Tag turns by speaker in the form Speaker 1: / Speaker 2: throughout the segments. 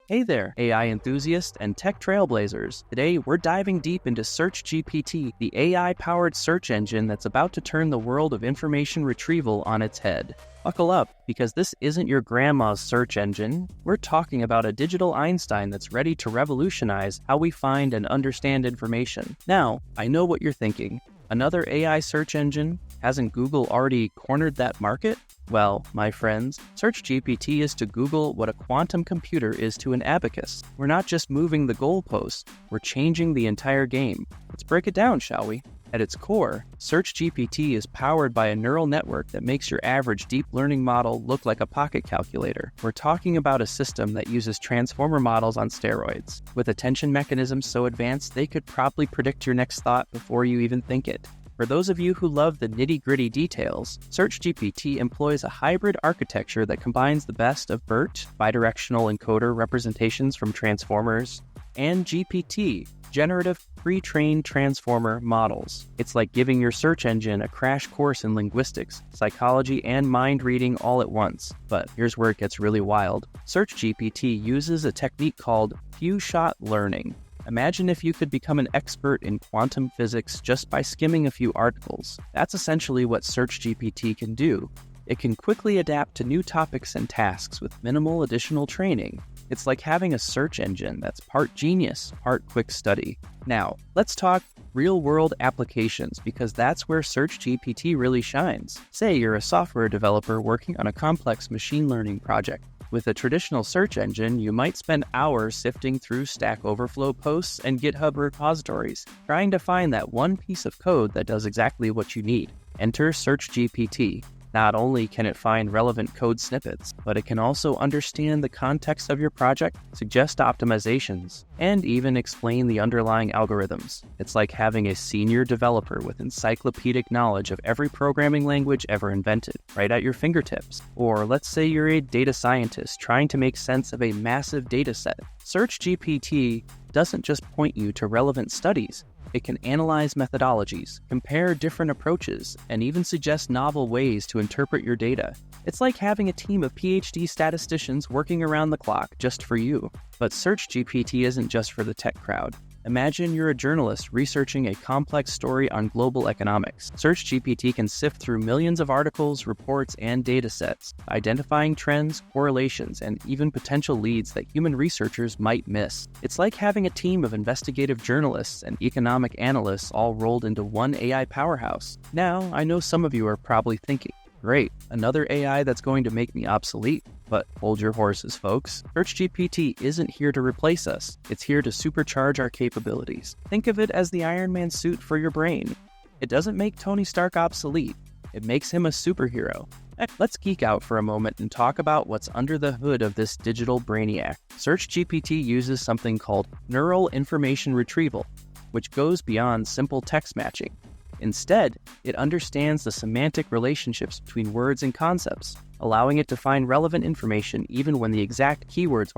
Speaker 1: Hey there, AI enthusiasts and tech trailblazers. Today, we're diving deep into SearchGPT, the AI-powered search engine that's about to turn the world of information retrieval on its head. Buckle up, because this isn't your grandma's search engine. We're talking about a digital Einstein that's ready to revolutionize how we find and understand information. Now, I know what you're thinking. Another AI search engine? Hasn't Google already cornered that market? Well, my friends, SearchGPT is to Google what a quantum computer is to an abacus. We're not just moving the goalposts, we're changing the entire game. Let's break it down, shall we? At its core, SearchGPT is powered by a neural network that makes your average deep learning model look like a pocket calculator. We're talking about a system that uses transformer models on steroids, with attention mechanisms so advanced they could probably predict your next thought before you even think it. For those of you who love the nitty-gritty details, SearchGPT employs a hybrid architecture that combines the best of BERT, bidirectional encoder representations from transformers, and GPT, generative pre-trained transformer models. It's like giving your search engine a crash course in linguistics, psychology, and mind reading all at once. But here's where it gets really wild. SearchGPT uses a technique called few-shot learning. Imagine if you could become an expert in quantum physics just by skimming a few articles. That's essentially what SearchGPT can do. It can quickly adapt to new topics and tasks with minimal additional training. It's like having a search engine that's part genius, part quick study. Now, let's talk real-world applications, because that's where SearchGPT really shines. Say you're a software developer working on a complex machine learning project. With a traditional search engine, you might spend hours sifting through Stack Overflow posts and GitHub repositories, trying to find that one piece of code that does exactly what you need. Enter SearchGPT. Not only can it find relevant code snippets, but it can also understand the context of your project, suggest optimizations, and even explain the underlying algorithms. It's like having a senior developer with encyclopedic knowledge of every programming language ever invented, right at your fingertips. Or let's say you're a data scientist trying to make sense of a massive data set. SearchGPT doesn't just point you to relevant studies. It can analyze methodologies, compare different approaches, and even suggest novel ways to interpret your data. It's like having a team of PhD statisticians working around the clock just for you. But SearchGPT isn't just for the tech crowd. Imagine you're a journalist researching a complex story on global economics. SearchGPT can sift through millions of articles, reports, and datasets, identifying trends, correlations, and even potential leads that human researchers might miss. It's like having a team of investigative journalists and economic analysts all rolled into one AI powerhouse. Now, I know some of you are probably thinking, great, another AI that's going to make me obsolete. But hold your horses, folks. SearchGPT isn't here to replace us. It's here to supercharge our capabilities. Think of it as the Iron Man suit for your brain. It doesn't make Tony Stark obsolete. It makes him a superhero. Let's geek out for a moment and talk about what's under the hood of this digital brainiac. SearchGPT uses something called neural information retrieval, which goes beyond simple text matching. Instead, it understands the semantic relationships between words and concepts, allowing it to find relevant information even when the exact keywords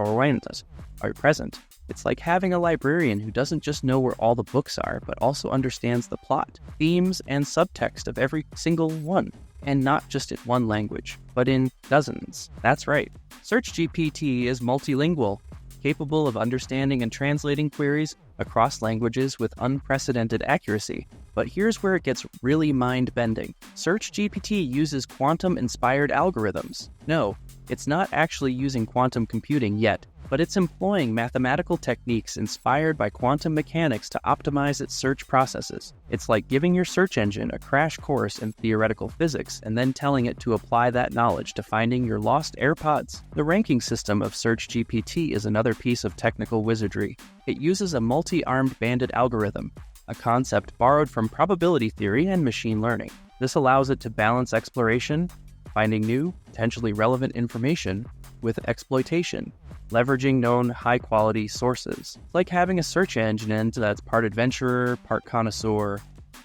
Speaker 1: are present. It's like having a librarian who doesn't just know where all the books are, but also understands the plot, themes, and subtext of every single one, and not just in one language, but in dozens. That's right. SearchGPT is multilingual, capable of understanding and translating queries across languages with unprecedented accuracy. But here's where it gets really mind-bending. SearchGPT uses quantum-inspired algorithms. No, it's not actually using quantum computing yet, but it's employing mathematical techniques inspired by quantum mechanics to optimize its search processes. It's like giving your search engine a crash course in theoretical physics and then telling it to apply that knowledge to finding your lost AirPods. The ranking system of SearchGPT is another piece of technical wizardry. It uses a multi-armed bandit algorithm, a concept borrowed from probability theory and machine learning. This allows it to balance exploration, finding new, potentially relevant information, with exploitation, leveraging known high-quality sources. It's like having a search engine that's part adventurer, part connoisseur,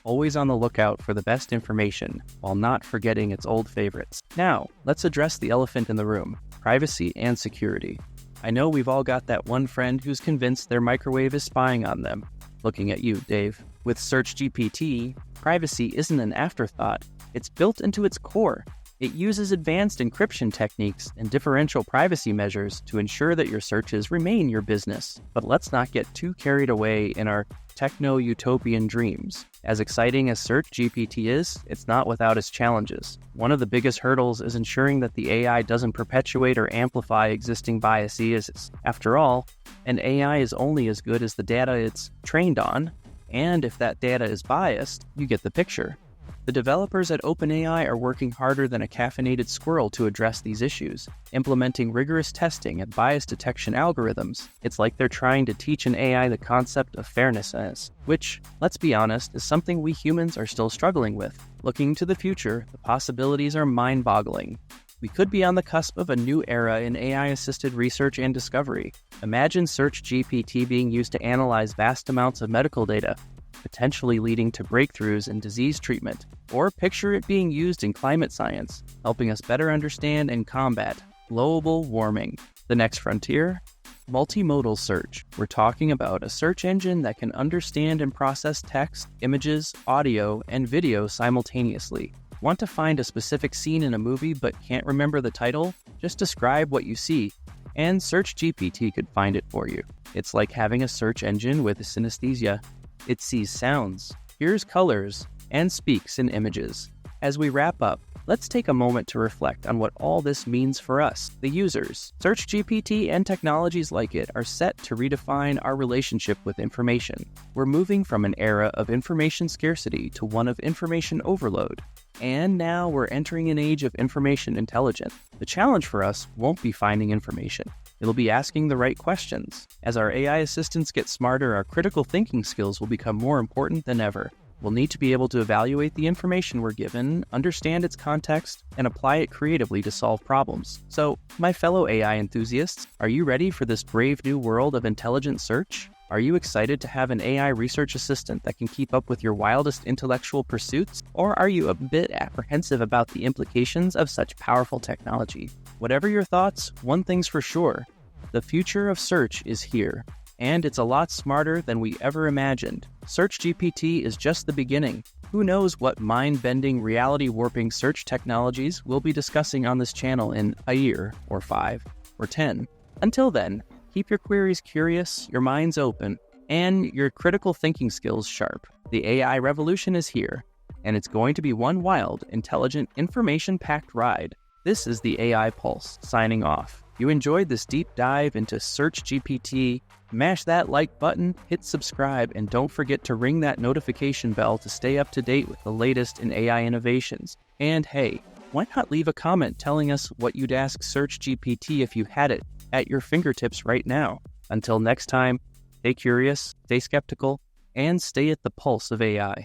Speaker 1: always on the lookout for the best information, while not forgetting its old favorites. Now, let's address the elephant in the room: privacy and security. I know we've all got that one friend who's convinced their microwave is spying on them. Looking at you, Dave. With SearchGPT, privacy isn't an afterthought. It's built into its core. It uses advanced encryption techniques and differential privacy measures to ensure that your searches remain your business. But let's not get too carried away in our techno-utopian dreams. As exciting as SearchGPT is, it's not without its challenges. One of the biggest hurdles is ensuring that the AI doesn't perpetuate or amplify existing biases. After all, an AI is only as good as the data it's trained on, and if that data is biased, you get the picture. The developers at OpenAI are working harder than a caffeinated squirrel to address these issues, implementing rigorous testing and bias detection algorithms. It's like they're trying to teach an AI the concept of fairness, which, let's be honest, is something we humans are still struggling with. Looking to the future, the possibilities are mind-boggling. We could be on the cusp of a new era in AI-assisted research and discovery. Imagine SearchGPT being used to analyze vast amounts of medical data, potentially leading to breakthroughs in disease treatment. Or picture it being used in climate science, helping us better understand and combat global warming. The next frontier? Multimodal search. We're talking about a search engine that can understand and process text, images, audio, and video simultaneously. Want to find a specific scene in a movie but can't remember the title? Just describe what you see, and SearchGPT could find it for you. It's like having a search engine with synesthesia. It sees sounds, hears colors, and speaks in images. As we wrap up, let's take a moment to reflect on what all this means for us, the users. SearchGPT and technologies like it are set to redefine our relationship with information. We're moving from an era of information scarcity to one of information overload. And now we're entering an age of information intelligence. The challenge for us won't be finding information. It'll be asking the right questions. As our AI assistants get smarter, our critical thinking skills will become more important than ever. We'll need to be able to evaluate the information we're given, understand its context, and apply it creatively to solve problems. So, my fellow AI enthusiasts, are you ready for this brave new world of intelligent search? Are you excited to have an AI research assistant that can keep up with your wildest intellectual pursuits? Or are you a bit apprehensive about the implications of such powerful technology? Whatever your thoughts, one thing's for sure. The future of search is here, and it's a lot smarter than we ever imagined. SearchGPT is just the beginning. Who knows what mind-bending, reality-warping search technologies we'll be discussing on this channel in a year, or 5, or 10. Until then, keep your queries curious, your minds open, and your critical thinking skills sharp. The AI revolution is here, and it's going to be one wild, intelligent, information-packed ride. This is the AI Pulse, signing off. You enjoyed this deep dive into SearchGPT? Mash that like button, hit subscribe, and don't forget to ring that notification bell to stay up to date with the latest in AI innovations. And hey, why not leave a comment telling us what you'd ask SearchGPT if you had it at your fingertips right now? Until next time, stay curious, stay skeptical, and stay at the pulse of AI.